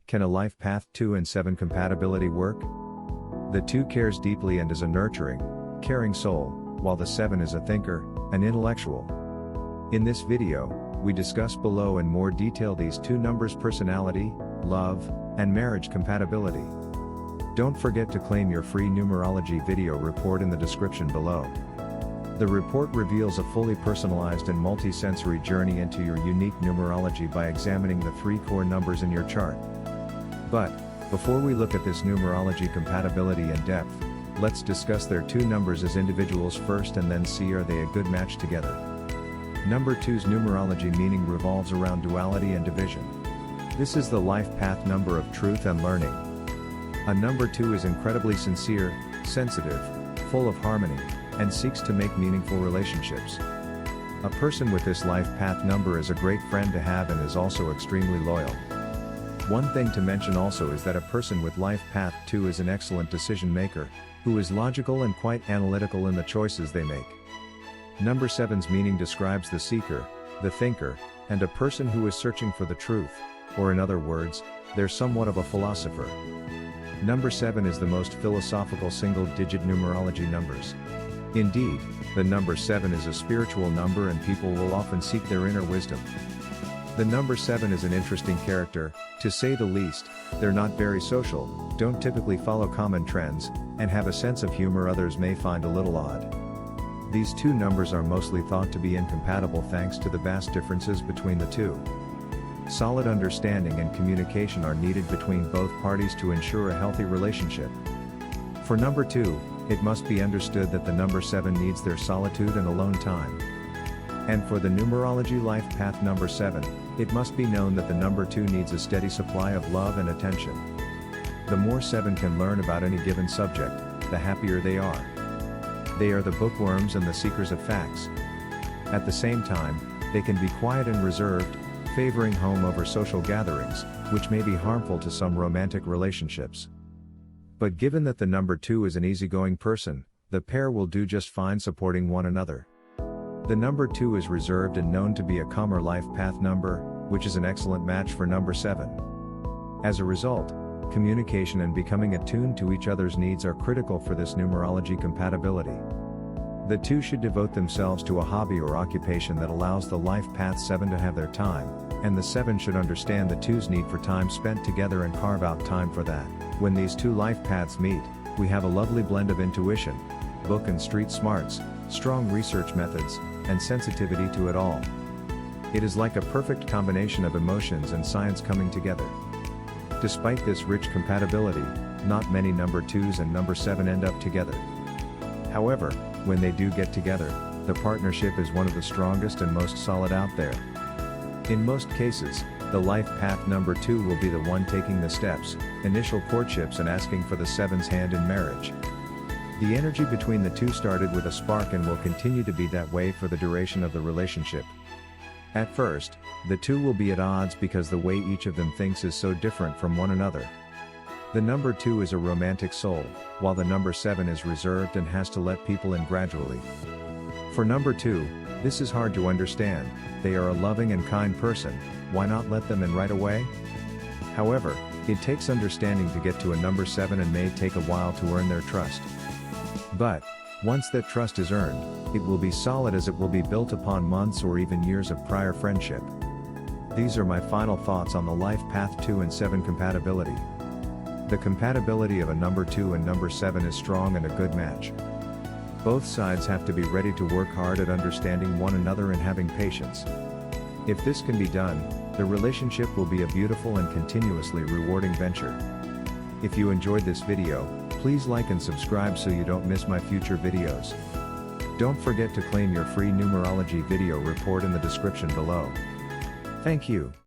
Can a life path 2 and 7 compatibility work? The 2 cares deeply and is a nurturing, caring soul, while the 7 is a thinker, an intellectual. In this video, we discuss below in more detail these 2 numbers' personality, love, and marriage compatibility. Don't forget to claim your free numerology video report in the description below. The report reveals a fully personalized and multi-sensory journey into your unique numerology by examining the 3 core numbers in your chart. But, before we look at this numerology compatibility in depth, let's discuss their 2 numbers as individuals first and then see are they a good match together. Number 2's numerology meaning revolves around duality and division. This is the life path number of truth and learning. A number 2 is incredibly sincere, sensitive, full of harmony, and seeks to make meaningful relationships. A person with this life path number is a great friend to have and is also extremely loyal. One thing to mention also is that a person with life path 2 is an excellent decision maker, who is logical and quite analytical in the choices they make. Number 7's meaning describes the seeker, the thinker, and a person who is searching for the truth, or in other words, they're somewhat of a philosopher. Number 7 is the most philosophical single-digit numerology numbers. Indeed, the number 7 is a spiritual number and people will often seek their inner wisdom. The number 7 is an interesting character, to say the least. They're not very social, don't typically follow common trends, and have a sense of humor others may find a little odd. These 2 numbers are mostly thought to be incompatible thanks to the vast differences between the 2. Solid understanding and communication are needed between both parties to ensure a healthy relationship. For number 2, it must be understood that the number 7 needs their solitude and alone time. And for the numerology life path number 7, it must be known that the number 2 needs a steady supply of love and attention. The more 7 can learn about any given subject, the happier they are. They are the bookworms and the seekers of facts. At the same time, they can be quiet and reserved, favoring home over social gatherings, which may be harmful to some romantic relationships. But given that the number 2 is an easygoing person, the pair will do just fine supporting one another. The number 2 is reserved and known to be a calmer life path number, which is an excellent match for number 7. As a result, communication and becoming attuned to each other's needs are critical for this numerology compatibility. The 2 should devote themselves to a hobby or occupation that allows the life path 7 to have their time, and the 7 should understand the 2's need for time spent together and carve out time for that. When these 2 life paths meet, we have a lovely blend of intuition, book and street smarts, strong research methods, and sensitivity to it all. It is like a perfect combination of emotions and science coming together. Despite this rich compatibility, not many number 2s and number 7 end up together. However, when they do get together, the partnership is one of the strongest and most solid out there. In most cases, the life path number 2 will be the one taking the steps, initial courtships and asking for the 7's hand in marriage. The energy between the 2 started with a spark and will continue to be that way for the duration of the relationship. At first, the 2 will be at odds because the way each of them thinks is so different from one another. The number 2 is a romantic soul, while the number 7 is reserved and has to let people in gradually. For number 2, this is hard to understand. They are a loving and kind person, why not let them in right away? However, it takes understanding to get to a number 7 and may take a while to earn their trust. But, once that trust is earned, it will be solid as it will be built upon months or even years of prior friendship. These are my final thoughts on the life path 2 and 7 compatibility. The compatibility of a number 2 and number 7 is strong and a good match. Both sides have to be ready to work hard at understanding one another and having patience. If this can be done, the relationship will be a beautiful and continuously rewarding venture. If you enjoyed this video, please like and subscribe so you don't miss my future videos. Don't forget to claim your free numerology video report in the description below. Thank you.